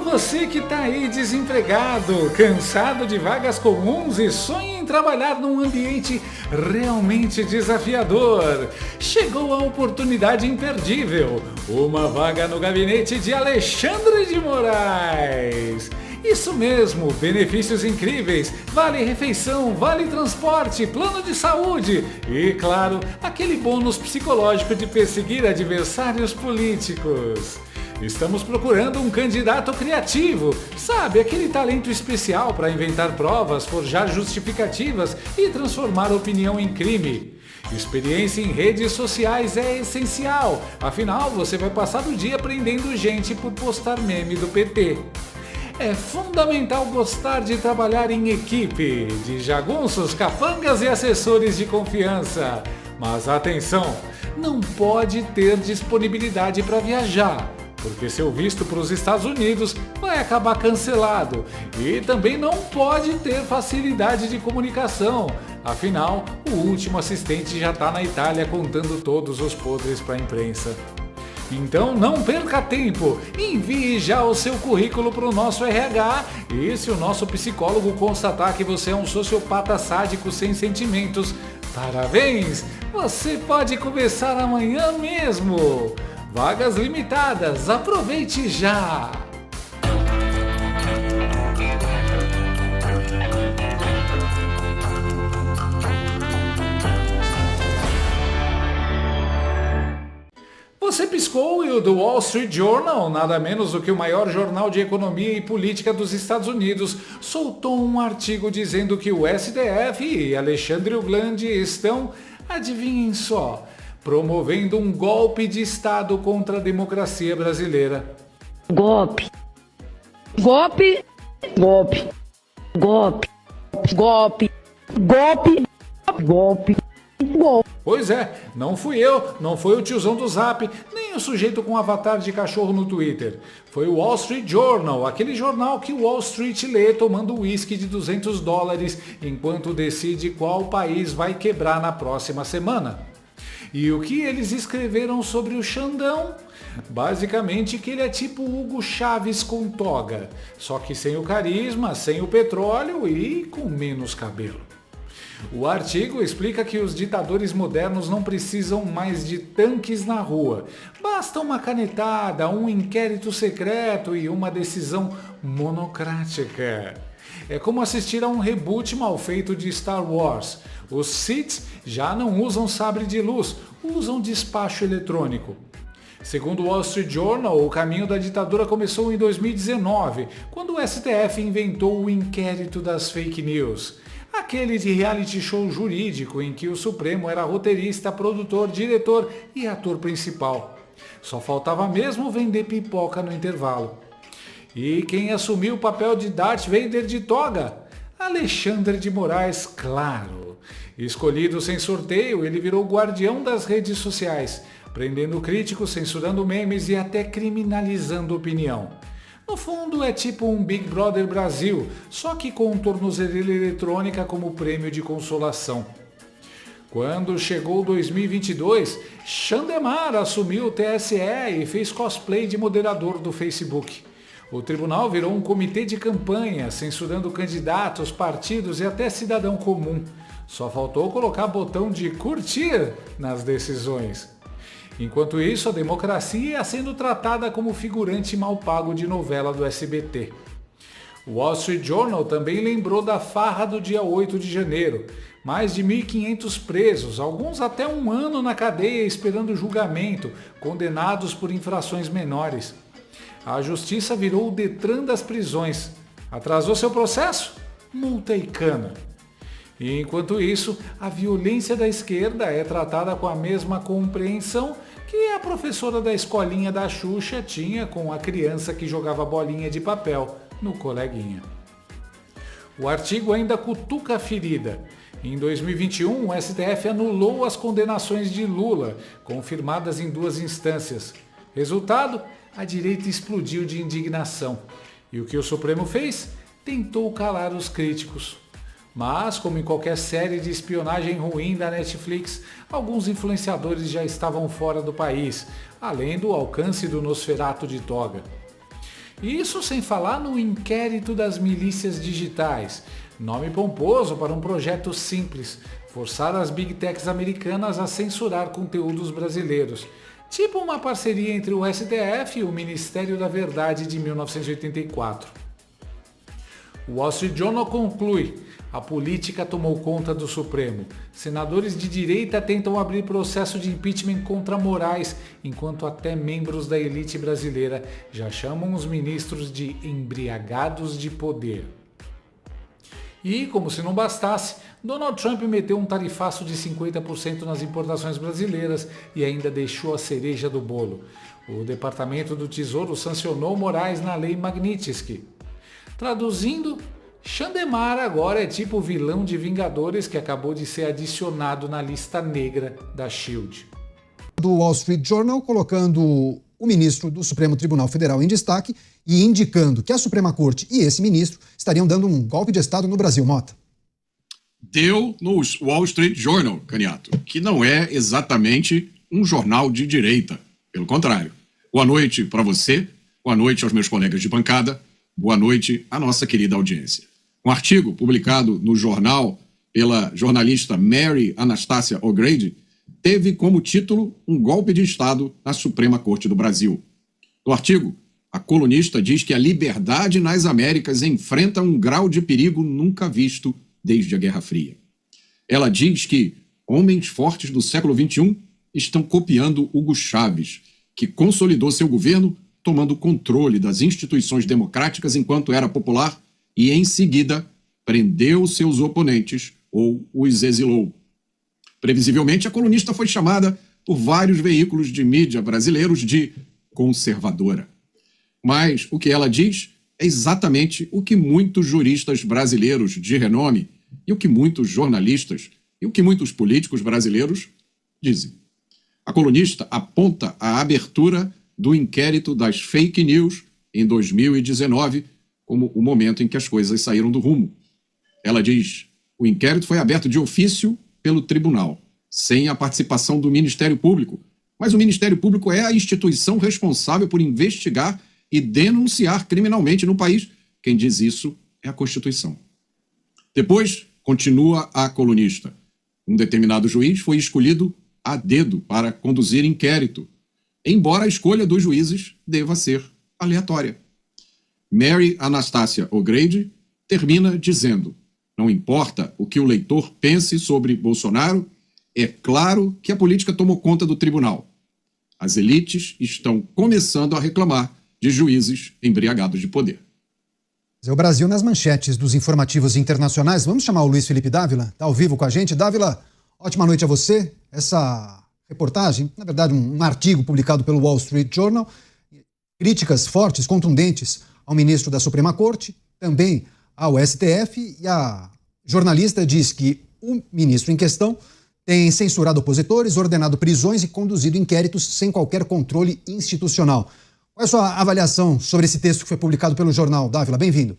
você que está aí desempregado, cansado de vagas comuns e sonha em trabalhar num ambiente realmente desafiador, chegou a oportunidade imperdível, uma vaga no gabinete de Alexandre de Moraes. Isso mesmo, benefícios incríveis, vale refeição, vale transporte, plano de saúde e, claro, aquele bônus psicológico de perseguir adversários políticos. Estamos procurando um candidato criativo, sabe, aquele talento especial para inventar provas, forjar justificativas e transformar opinião em crime. Experiência em redes sociais é essencial, afinal você vai passar o dia prendendo gente por postar meme do PT. É fundamental gostar de trabalhar em equipe, de jagunços, capangas e assessores de confiança. Mas atenção, não pode ter disponibilidade para viajar, porque seu visto para os Estados Unidos vai acabar cancelado. E também não pode ter facilidade de comunicação, afinal, o último assistente já está na Itália contando todos os podres para a imprensa. Então não perca tempo, envie já o seu currículo para o nosso RH e se o nosso psicólogo constatar que você é um sociopata sádico sem sentimentos, parabéns, você pode começar amanhã mesmo. Vagas limitadas, aproveite já! Você piscou e o The Wall Street Journal, nada menos do que o maior jornal de economia e política dos Estados Unidos, soltou um artigo dizendo que o STF e Alexandre Oglandi estão, adivinhem só, promovendo um golpe de Estado contra a democracia brasileira. Golpe. Golpe. Golpe. Golpe. Golpe. Golpe. Golpe. Golpe. Pois é, não fui eu, não foi o tiozão do Zap, nem o sujeito com avatar de cachorro no Twitter. Foi o Wall Street Journal, aquele jornal que Wall Street lê tomando uísque de $200 enquanto decide qual país vai quebrar na próxima semana. E o que eles escreveram sobre o Xandão? Basicamente que ele é tipo Hugo Chávez com toga, só que sem o carisma, sem o petróleo e com menos cabelo. O artigo explica que os ditadores modernos não precisam mais de tanques na rua. Basta uma canetada, um inquérito secreto e uma decisão monocrática. É como assistir a um reboot mal feito de Star Wars. Os Sith já não usam sabre de luz, usam despacho eletrônico. Segundo o Wall Street Journal, o caminho da ditadura começou em 2019, quando o STF inventou o inquérito das fake news. Aquele de reality show jurídico em que o Supremo era roteirista, produtor, diretor e ator principal. Só faltava mesmo vender pipoca no intervalo. E quem assumiu o papel de Darth Vader de toga? Alexandre de Moraes, claro. Escolhido sem sorteio, ele virou guardião das redes sociais, prendendo críticos, censurando memes e até criminalizando opinião. No fundo é tipo um Big Brother Brasil, só que com tornozeleira eletrônica como prêmio de consolação. Quando chegou 2022, Xandemar assumiu o TSE e fez cosplay de moderador do Facebook. O tribunal virou um comitê de campanha, censurando candidatos, partidos e até cidadão comum. Só faltou colocar botão de curtir nas decisões. Enquanto isso, a democracia ia sendo tratada como figurante mal pago de novela do SBT. O Wall Street Journal também lembrou da farra do dia 8 de janeiro. Mais de 1.500 presos, alguns até um ano na cadeia esperando julgamento, condenados por infrações menores. A justiça virou o Detran das prisões. Atrasou seu processo? Multa e cana. E enquanto isso, a violência da esquerda é tratada com a mesma compreensão que a professora da escolinha da Xuxa tinha com a criança que jogava bolinha de papel no coleguinha. O artigo ainda cutuca a ferida. Em 2021, o STF anulou as condenações de Lula, confirmadas em 2 instâncias. Resultado? A direita explodiu de indignação. E o que o Supremo fez? Tentou calar os críticos. Mas, como em qualquer série de espionagem ruim da Netflix, alguns influenciadores já estavam fora do país, além do alcance do Nosferatu de toga. Isso sem falar no inquérito das milícias digitais. Nome pomposo para um projeto simples, forçar as Big Techs americanas a censurar conteúdos brasileiros. Tipo uma parceria entre o STF e o Ministério da Verdade de 1984. O Wall Street Journal conclui: a política tomou conta do Supremo. Senadores de direita tentam abrir processo de impeachment contra Moraes, enquanto até membros da elite brasileira já chamam os ministros de embriagados de poder. E, como se não bastasse, Donald Trump meteu um tarifaço de 50% nas importações brasileiras e ainda deixou a cereja do bolo. O Departamento do Tesouro sancionou Moraes na Lei Magnitsky. Traduzindo, Xandemar agora é tipo o vilão de Vingadores que acabou de ser adicionado na lista negra da SHIELD. Do Wall Street Journal colocando o ministro do Supremo Tribunal Federal em destaque e indicando que a Suprema Corte e esse ministro estariam dando um golpe de Estado no Brasil. Mota. Deu no Wall Street Journal, Caniato, que não é exatamente um jornal de direita. Pelo contrário. Boa noite para você, boa noite aos meus colegas de bancada, boa noite à nossa querida audiência. Um artigo publicado no jornal pela jornalista Mary Anastasia O'Grady teve como título um golpe de Estado na Suprema Corte do Brasil. No artigo, a colunista diz que a liberdade nas Américas enfrenta um grau de perigo nunca visto desde a Guerra Fria. Ela diz que homens fortes do século XXI estão copiando Hugo Chávez, que consolidou seu governo tomando controle das instituições democráticas enquanto era popular e, em seguida, prendeu seus oponentes ou os exilou. Previsivelmente, a colunista foi chamada por vários veículos de mídia brasileiros de conservadora. Mas o que ela diz é exatamente o que muitos juristas brasileiros de renome e o que muitos jornalistas e o que muitos políticos brasileiros dizem. A colunista aponta a abertura do inquérito das fake news em 2019 como o momento em que as coisas saíram do rumo. Ela diz: o inquérito foi aberto de ofício pelo tribunal, sem a participação do Ministério Público, mas o Ministério Público é a instituição responsável por investigar e denunciar criminalmente no país. Quem diz isso é a Constituição. Depois, continua a colunista, um determinado juiz foi escolhido a dedo para conduzir inquérito, embora a escolha dos juízes deva ser aleatória. Mary Anastasia O'Grady termina dizendo: não importa o que o leitor pense sobre Bolsonaro, é claro que a política tomou conta do tribunal. As elites estão começando a reclamar de juízes embriagados de poder. É o Brasil nas manchetes dos informativos internacionais. Vamos chamar o Luiz Felipe Dávila, está ao vivo com a gente. Dávila, ótima noite a você. Essa reportagem, na verdade um artigo publicado pelo Wall Street Journal, críticas fortes, contundentes ao ministro da Suprema Corte, também ao STF, e a jornalista diz que o ministro em questão tem censurado opositores, ordenado prisões e conduzido inquéritos sem qualquer controle institucional. Qual é a sua avaliação sobre esse texto que foi publicado pelo jornal? Dávila, bem-vindo.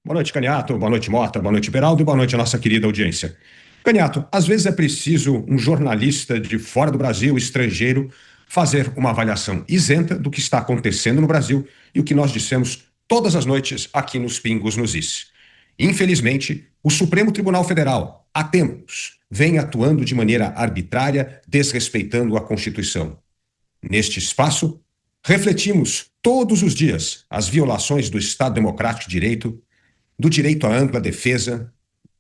Boa noite, Caniato. Boa noite, Mota. Boa noite, Beraldo. E boa noite à nossa querida audiência. Caniato, às vezes é preciso um jornalista de fora do Brasil, estrangeiro, fazer uma avaliação isenta do que está acontecendo no Brasil e o que nós dissemos todas as noites aqui nos Pingos nos Is. Infelizmente, o Supremo Tribunal Federal, há tempos, vem atuando de maneira arbitrária, desrespeitando a Constituição. Neste espaço, refletimos todos os dias as violações do Estado Democrático de Direito, do direito à ampla defesa,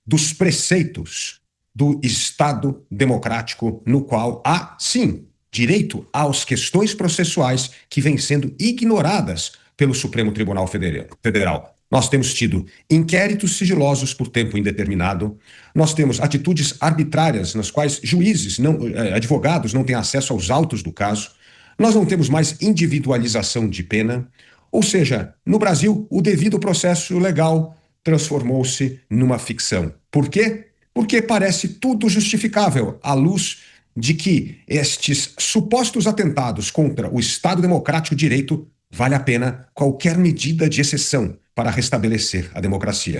dos preceitos do Estado Democrático, no qual há, sim, direito às questões processuais que vêm sendo ignoradas pelo Supremo Tribunal Federal. Nós temos tido inquéritos sigilosos por tempo indeterminado, nós temos atitudes arbitrárias nas quais juízes, advogados não têm acesso aos autos do caso, nós não temos mais individualização de pena, ou seja, no Brasil o devido processo legal transformou-se numa ficção. Por quê? Porque parece tudo justificável à luz de que estes supostos atentados contra o Estado Democrático de Direito vale a pena qualquer medida de exceção para restabelecer a democracia.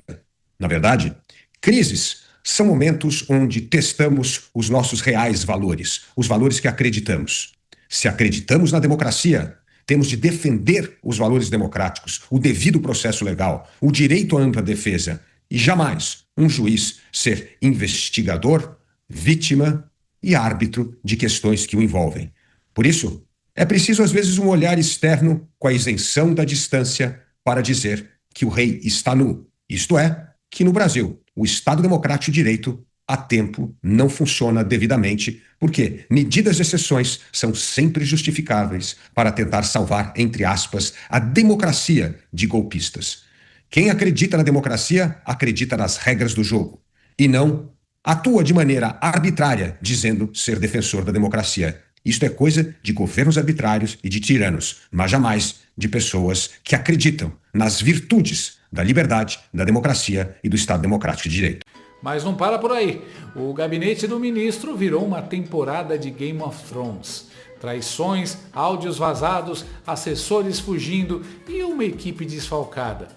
Na verdade, crises são momentos onde testamos os nossos reais valores, os valores que acreditamos. Se acreditamos na democracia, Temos de defender os valores democráticos, o devido processo legal, o direito à ampla defesa e jamais um juiz ser investigador, vítima e árbitro de questões que o envolvem. Por isso, é preciso às vezes um olhar externo com a isenção da distância para dizer que o rei está nu. Isto é, que no Brasil, o Estado Democrático de Direito, a tempo, não funciona devidamente, porque medidas de exceções são sempre justificáveis para tentar salvar, entre aspas, a democracia de golpistas. Quem acredita na democracia, acredita nas regras do jogo, e não atua de maneira arbitrária, dizendo ser defensor da democracia. Isto é coisa de governos arbitrários e de tiranos, mas jamais de pessoas que acreditam nas virtudes da liberdade, da democracia e do Estado Democrático de Direito. Mas não para por aí. O gabinete do ministro virou uma temporada de Game of Thrones. Traições, áudios vazados, assessores fugindo e uma equipe desfalcada.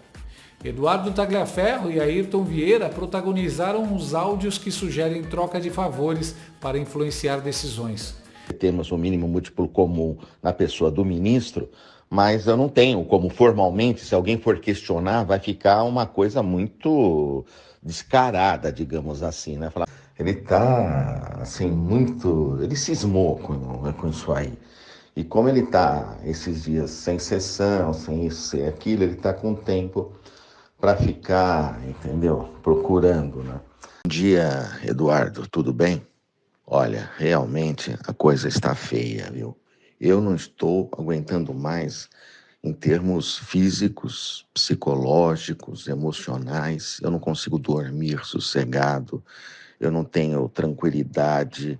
Eduardo Tagliaferro e Ayrton Vieira protagonizaram os áudios que sugerem troca de favores para influenciar decisões. Temos um mínimo múltiplo comum na pessoa do ministro, mas eu não tenho como formalmente, se alguém for questionar, vai ficar uma coisa muito descarada, digamos assim, né? Falar, ele tá, assim, ele cismou com isso aí. E como ele tá esses dias sem sessão, sem isso, sem aquilo, ele tá com tempo para ficar, entendeu? Procurando, né? Bom dia, Eduardo, tudo bem? Olha, realmente a coisa está feia, viu? Eu não estou aguentando mais em termos físicos, psicológicos, emocionais. Eu não consigo dormir sossegado, eu não tenho tranquilidade,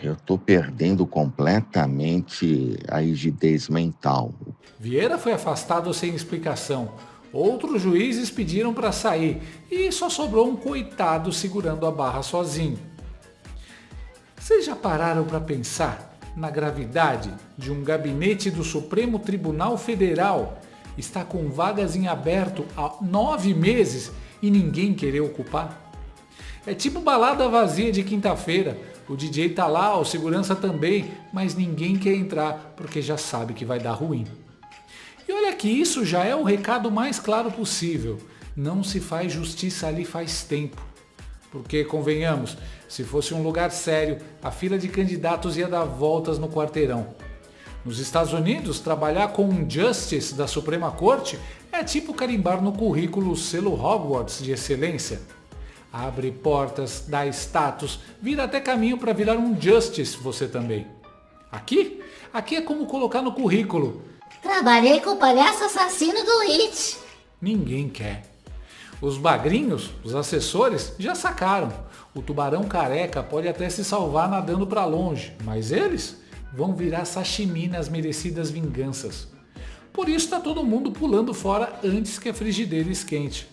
eu estou perdendo completamente a rigidez mental. Vieira foi afastado sem explicação. Outros juízes pediram para sair e só sobrou um coitado segurando a barra sozinho. Vocês já pararam para pensar na gravidade de um gabinete do Supremo Tribunal Federal estar com vagas em aberto há 9 meses e ninguém querer ocupar? É tipo balada vazia de quinta-feira. O DJ tá lá, o segurança também, mas ninguém quer entrar porque já sabe que vai dar ruim. E olha que isso já é o recado mais claro possível. Não se faz justiça ali faz tempo. Porque, convenhamos, se fosse um lugar sério, a fila de candidatos ia dar voltas no quarteirão. Nos Estados Unidos, trabalhar com um Justice da Suprema Corte é tipo carimbar no currículo o selo Hogwarts de excelência. Abre portas, dá status, vira até caminho para virar um Justice você também. Aqui é como colocar no currículo: trabalhei com o palhaço assassino do It. Ninguém quer. Os bagrinhos, os assessores, já sacaram. O tubarão careca pode até se salvar nadando para longe, mas eles vão virar sashimi nas merecidas vinganças. Por isso está todo mundo pulando fora antes que a frigideira esquente.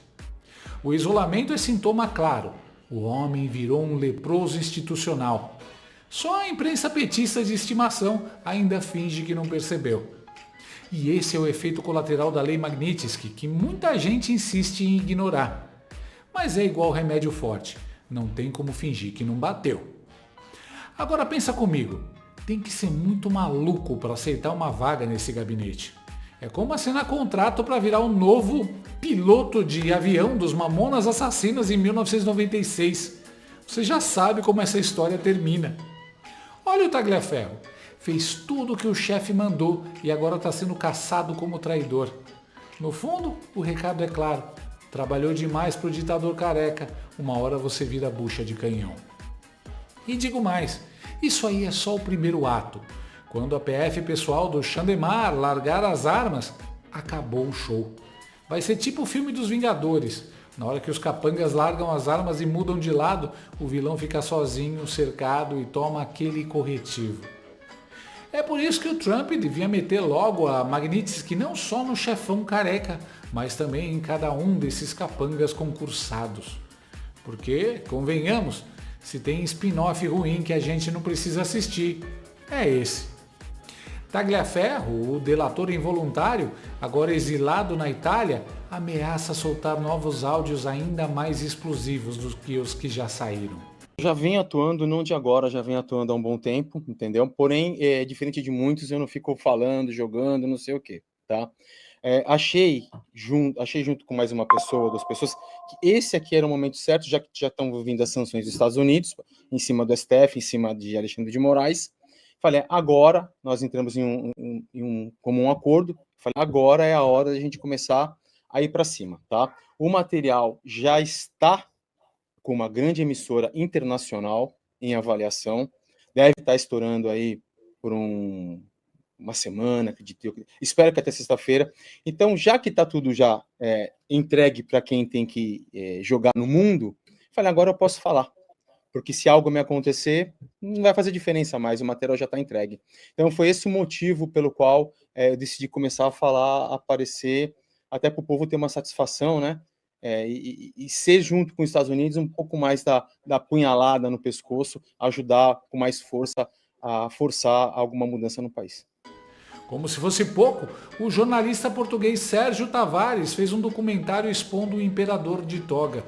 O isolamento é sintoma claro. O homem virou um leproso institucional. Só a imprensa petista de estimação ainda finge que não percebeu. E esse é o efeito colateral da Lei Magnitsky, que muita gente insiste em ignorar. Mas é igual remédio forte, não tem como fingir que não bateu. Agora pensa comigo, tem que ser muito maluco para aceitar uma vaga nesse gabinete. É como assinar contrato para virar um novo piloto de avião dos Mamonas Assassinas em 1996. Você já sabe como essa história termina. Olha o Tagliaferro. Fez tudo o que o chefe mandou e agora está sendo caçado como traidor. No fundo, o recado é claro. Trabalhou demais para o ditador careca. Uma hora você vira bucha de canhão. E digo mais, isso aí é só o primeiro ato. Quando a PF pessoal do Xandemar largar as armas, acabou o show. Vai ser tipo o filme dos Vingadores. Na hora que os capangas largam as armas e mudam de lado, o vilão fica sozinho, cercado e toma aquele corretivo. É por isso que o Trump devia meter logo a Magnitsky não só no chefão careca, mas também em cada um desses capangas concursados. Porque, convenhamos, se tem spin-off ruim que a gente não precisa assistir, é esse. Tagliaferro, o delator involuntário, agora exilado na Itália, ameaça soltar novos áudios ainda mais explosivos do que os que já saíram. Já venho atuando, não de agora, já venho atuando há um bom tempo, entendeu? Porém, diferente de muitos, eu não fico falando, jogando, não sei o quê, tá? Achei junto com mais uma pessoa, 2 pessoas, que esse aqui era o momento certo, já que já estão vindo as sanções dos Estados Unidos, em cima do STF, em cima de Alexandre de Moraes. Falei, agora nós entramos em um comum acordo. Falei, agora é a hora de a gente começar a ir para cima, tá? O material já está com uma grande emissora internacional em avaliação, deve estar estourando aí por uma semana, acredito, espero que até sexta-feira. Então, já que está tudo já entregue para quem tem que jogar no mundo, falei, agora eu posso falar, porque se algo me acontecer, não vai fazer diferença mais, o material já está entregue. Então, foi esse o motivo pelo qual eu decidi começar a falar, a aparecer, até para o povo ter uma satisfação, né? E ser junto com os Estados Unidos um pouco mais da punhalada no pescoço, ajudar com mais força a forçar alguma mudança no país. Como se fosse pouco, o jornalista português Sérgio Tavares fez um documentário expondo o imperador de toga.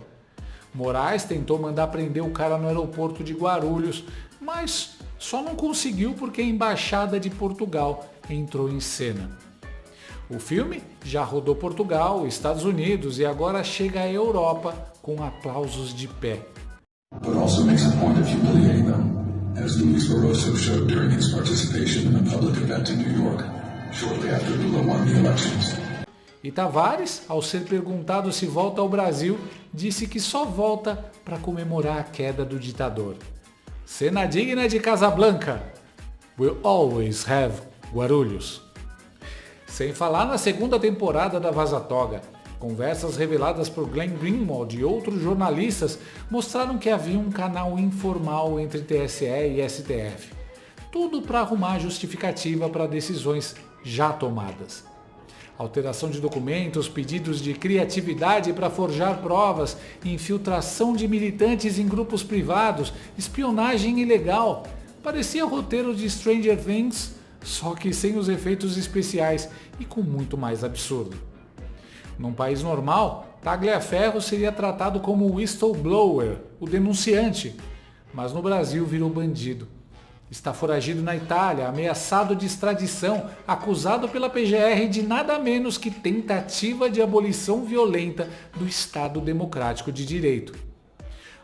Moraes tentou mandar prender o cara no aeroporto de Guarulhos, mas só não conseguiu porque a Embaixada de Portugal entrou em cena. O filme já rodou Portugal, Estados Unidos e agora chega à Europa com aplausos de pé. But also makes a point of humiliating them, as Luis Barroso showed during his participation in a public event in New York, shortly after Lula won the elections. E Tavares, ao ser perguntado se volta ao Brasil, disse que só volta para comemorar a queda do ditador. Cena digna de Casablanca. We'll always have Guarulhos. Sem falar na segunda temporada da Vaza Toga, conversas reveladas por Glenn Greenwald e outros jornalistas mostraram que havia um canal informal entre TSE e STF. Tudo para arrumar justificativa para decisões já tomadas. Alteração de documentos, pedidos de criatividade para forjar provas, infiltração de militantes em grupos privados, espionagem ilegal. Parecia roteiro de Stranger Things, só que sem os efeitos especiais e com muito mais absurdo. Num país normal, Tagliaferro seria tratado como o whistleblower, o denunciante, mas no Brasil virou bandido. Está foragido na Itália, ameaçado de extradição, acusado pela PGR de nada menos que tentativa de abolição violenta do Estado Democrático de Direito.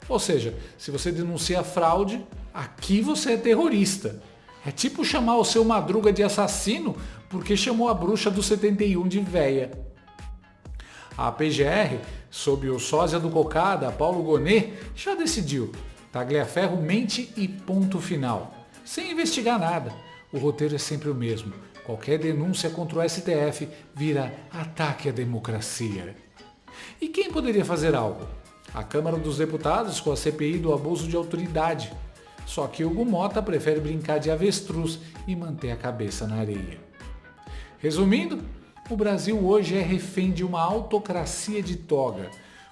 Ou seja, se você denuncia fraude, aqui você é terrorista. É tipo chamar o seu Madruga de assassino porque chamou a bruxa do 71 de véia. A PGR, sob o sósia do Cocada, Paulo Gonet, já decidiu. Tagliaferro mente e ponto final. Sem investigar nada. O roteiro é sempre o mesmo. Qualquer denúncia contra o STF vira ataque à democracia. E quem poderia fazer algo? A Câmara dos Deputados com a CPI do abuso de autoridade. Só que Hugo Mota prefere brincar de avestruz e manter a cabeça na areia. Resumindo, o Brasil hoje é refém de uma autocracia de toga,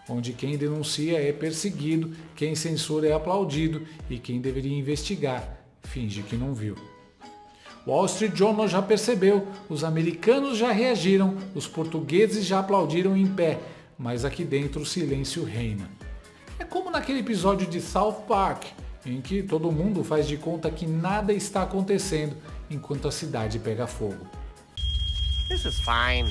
onde quem denuncia é perseguido, quem censura é aplaudido e quem deveria investigar finge que não viu. O Wall Street Journal já percebeu, os americanos já reagiram, os portugueses já aplaudiram em pé, mas aqui dentro o silêncio reina. É como naquele episódio de South Park, em que todo mundo faz de conta que nada está acontecendo enquanto a cidade pega fogo. This is fine.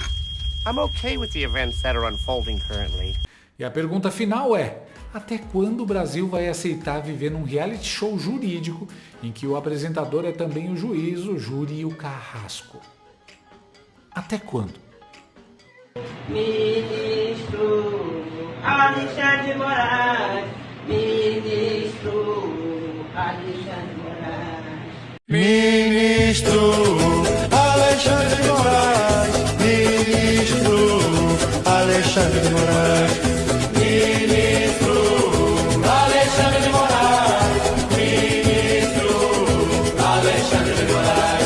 I'm okay with the events that are unfolding currently. E a pergunta final é: até quando o Brasil vai aceitar viver num reality show jurídico em que o apresentador é também o juiz, o júri e o carrasco? Até quando? Ministro Alexandre de Moraes, ministro Alexandre de Moraes. Ministro Alexandre de Moraes, ministro Alexandre de Moraes, ministro Alexandre de Moraes, ministro Alexandre de Moraes.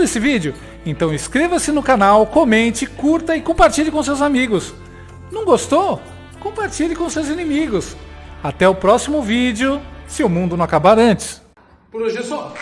esse vídeo? Então inscreva-se no canal, comente, curta e compartilhe com seus amigos. Não gostou? Compartilhe com seus inimigos. Até o próximo vídeo, se o mundo não acabar antes. Por hoje é só.